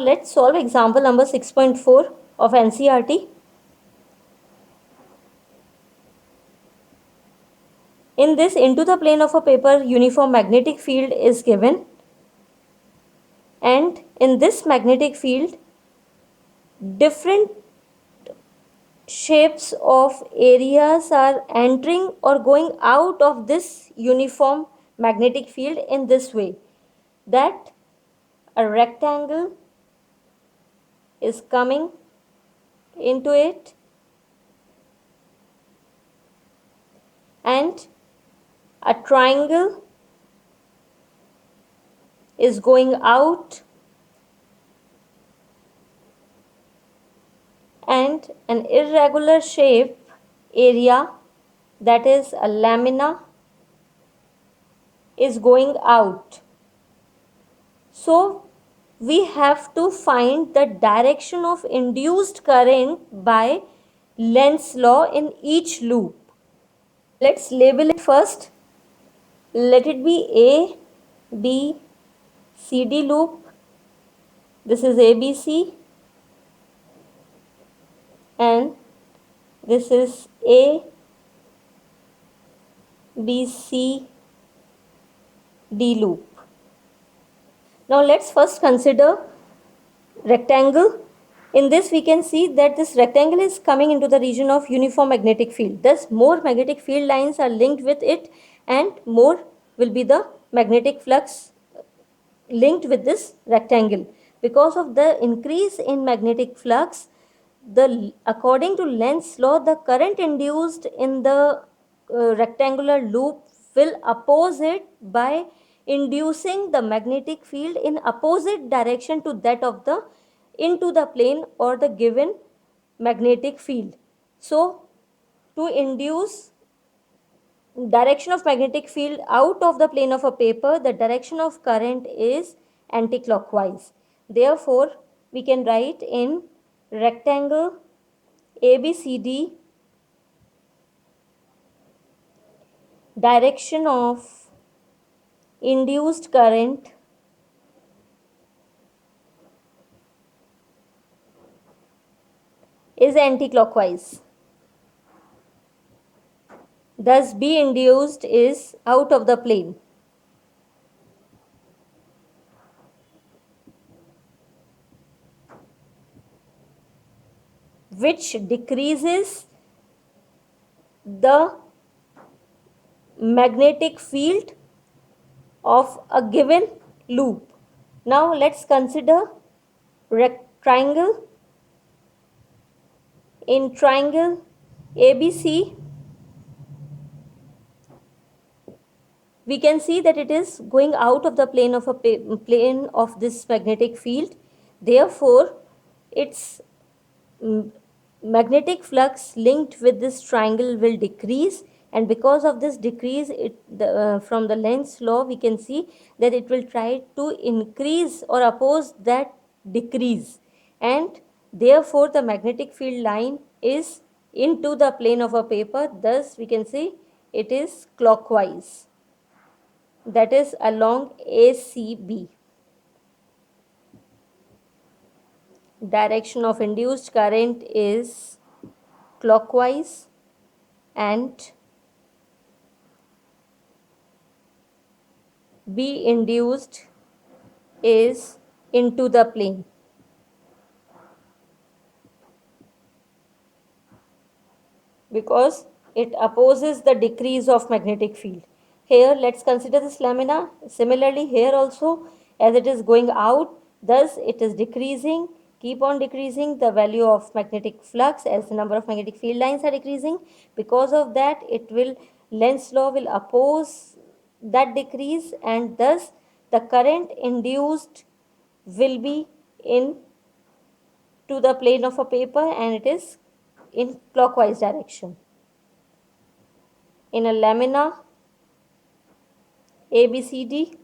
Let's solve example number 6.4 of NCERT. In this, into the plane of a paper, uniform magnetic field is given, and in this magnetic field, different shapes of areas are entering or going out of this uniform magnetic field in this way, that a rectangle is coming into it and a triangle is going out, and an irregular shape area, that is a lamina, is going out. So we have to find the direction of induced current by Lenz's law in each loop. Let's label it first. Let it be A, B, C, D loop. This is ABC, and this is A, B, C, D loop. Now let's first consider rectangle. In this we can see that this rectangle is coming into the region of uniform magnetic field. Thus more magnetic field lines are linked with it, and more will be the magnetic flux linked with this rectangle. Because of the increase in magnetic flux, according to Lenz's law, the current induced in the rectangular loop will oppose it by inducing the magnetic field in opposite direction to that of the into the plane or the given magnetic field. So to induce direction of magnetic field out of the plane of a paper, the direction of current is anticlockwise. Therefore, we can write in rectangle ABCD, direction of induced current is anticlockwise. Thus, B induced is out of the plane. Which decreases the magnetic field of a given loop. Now let's consider triangle. In triangle ABC, we can see that it is going out of the plane of plane of this magnetic field. Therefore, its magnetic flux linked with this triangle will decrease, and because of this decrease, from the Lenz's law we can see that it will try to increase or oppose that decrease, and therefore the magnetic field line is into the plane of a paper. Thus we can say it is clockwise, that is along ACB. Direction of induced current is clockwise, and B induced is into the plane. Because it opposes the decrease of magnetic field. Here let's consider this lamina. Similarly here also, as it is going out, thus it is decreasing, keep on decreasing the value of magnetic flux as the number of magnetic field lines are decreasing. Because of that, it will, Lenz's law will oppose that decrease, and thus the current induced will be in to the plane of a paper, and it is in clockwise direction. In a lamina ABCD,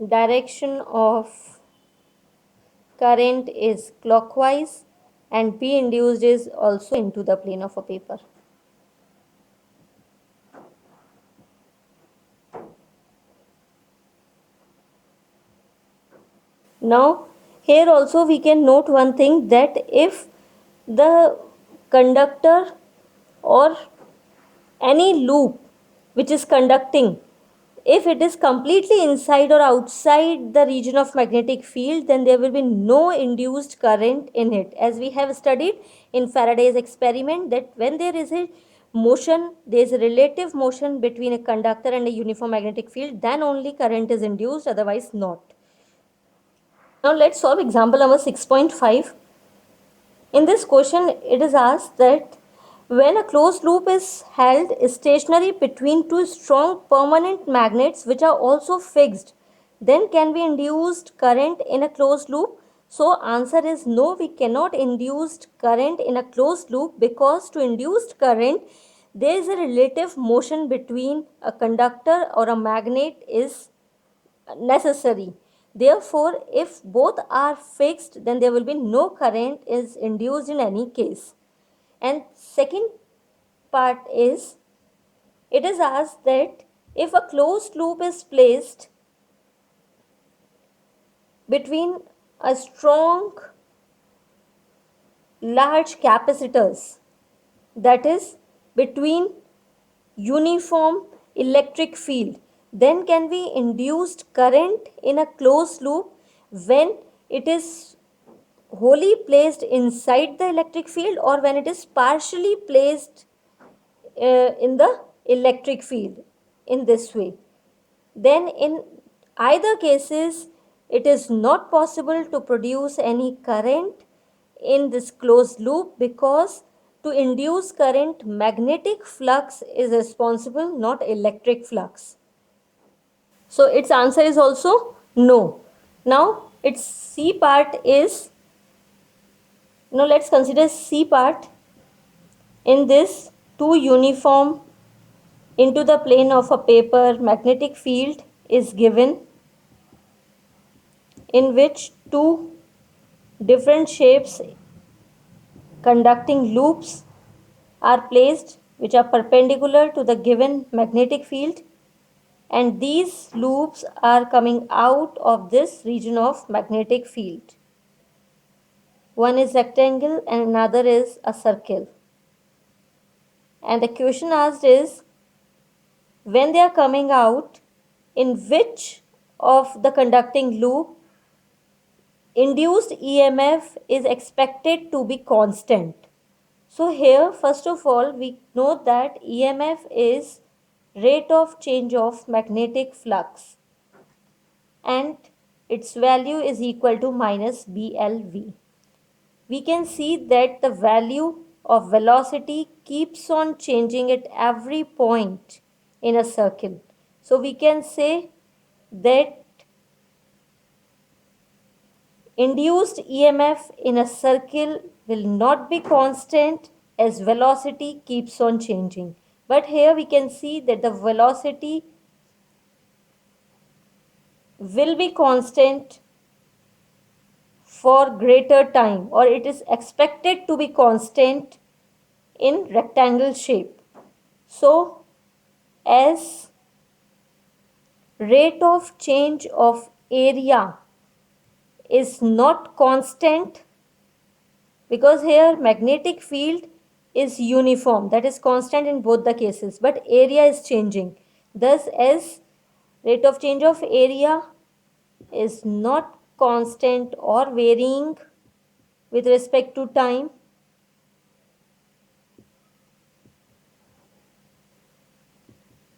direction of current is clockwise, and B induced is also into the plane of a paper. Now, here also we can note one thing, that if the conductor or any loop which is conducting, if it is completely inside or outside the region of magnetic field, then there will be no induced current in it. As we have studied in Faraday's experiment, that when there is a motion, there is a relative motion between a conductor and a uniform magnetic field, then only current is induced, otherwise not. Now let's solve example number 6.5. In this question, it is asked that when a closed loop is held stationary between two strong permanent magnets which are also fixed, then can we induce current in a closed loop? So answer is no, we cannot induce current in a closed loop, because to induce current there is a relative motion between a conductor or a magnet is necessary. Therefore, if both are fixed, then there will be no current is induced in any case. And second part is, it is asked that if a closed loop is placed between a strong large capacitors, that is between uniform electric field, then can be induced current in a closed loop when it is wholly placed inside the electric field or when it is partially placed in the electric field in this way. Then in either cases, it is not possible to produce any current in this closed loop, because to induce current, magnetic flux is responsible, not electric flux. So its answer is also no. Now its C part is, now let's consider C part. In this, two uniform into the plane of a paper magnetic field is given, in which two different shapes conducting loops are placed which are perpendicular to the given magnetic field, and these loops are coming out of this region of magnetic field. One is rectangle and another is a circle. And the question asked is, when they are coming out, in which of the conducting loop induced EMF is expected to be constant. So here, first of all, we know that EMF is rate of change of magnetic flux, and its value is equal to minus BLV. We can see that the value of velocity keeps on changing at every point in a circle. So we can say that induced EMF in a circle will not be constant as velocity keeps on changing. But here we can see that the velocity will be constant for greater time, or it is expected to be constant in rectangle shape. So as rate of change of area is not constant, because here magnetic field is uniform, that is constant in both the cases, but area is changing. Thus, as rate of change of area is not constant or varying with respect to time,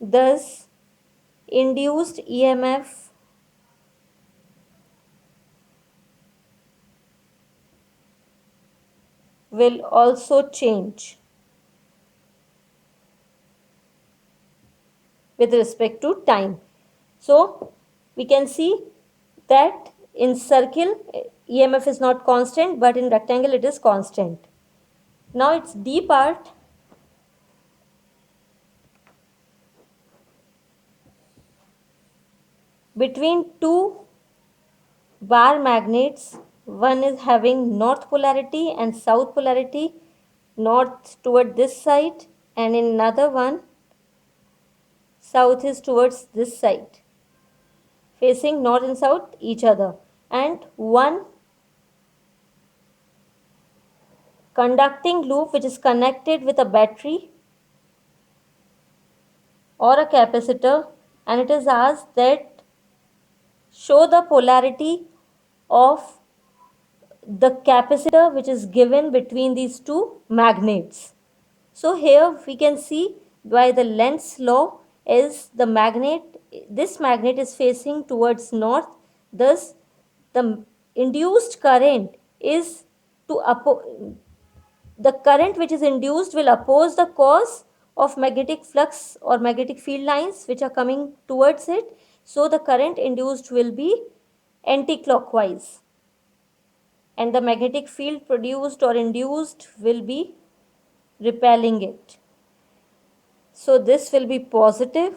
thus induced EMF will also change with respect to time. So we can see that in circle EMF is not constant, but in rectangle it is constant. Now its D part. Between two bar magnets, one is having north polarity and south polarity, north toward this side, and in another one south is towards this side, facing north and south each other. and one conducting loop which is connected with a battery or a capacitor, and it is asked that show the polarity of the capacitor which is given between these two magnets. So here we can see by the Lenz's law is the magnet, this magnet is facing towards north, thus the induced current is the current which is induced will oppose the cause of magnetic flux or magnetic field lines which are coming towards it. So the current induced will be anti-clockwise, and the magnetic field produced or induced will be repelling it. So this will be positive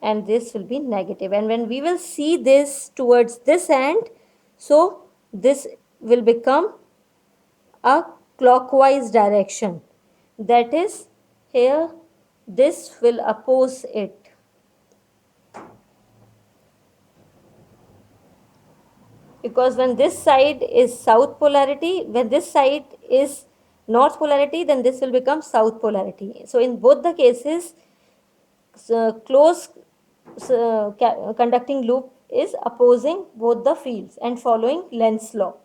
and this will be negative. And when we will see this towards this end, so this will become a clockwise direction. That is, here this will oppose it. Because when this side is south polarity, when this side is north polarity, then this will become south polarity. So in both the cases, close conducting loop is opposing both the fields and following Lenz's law.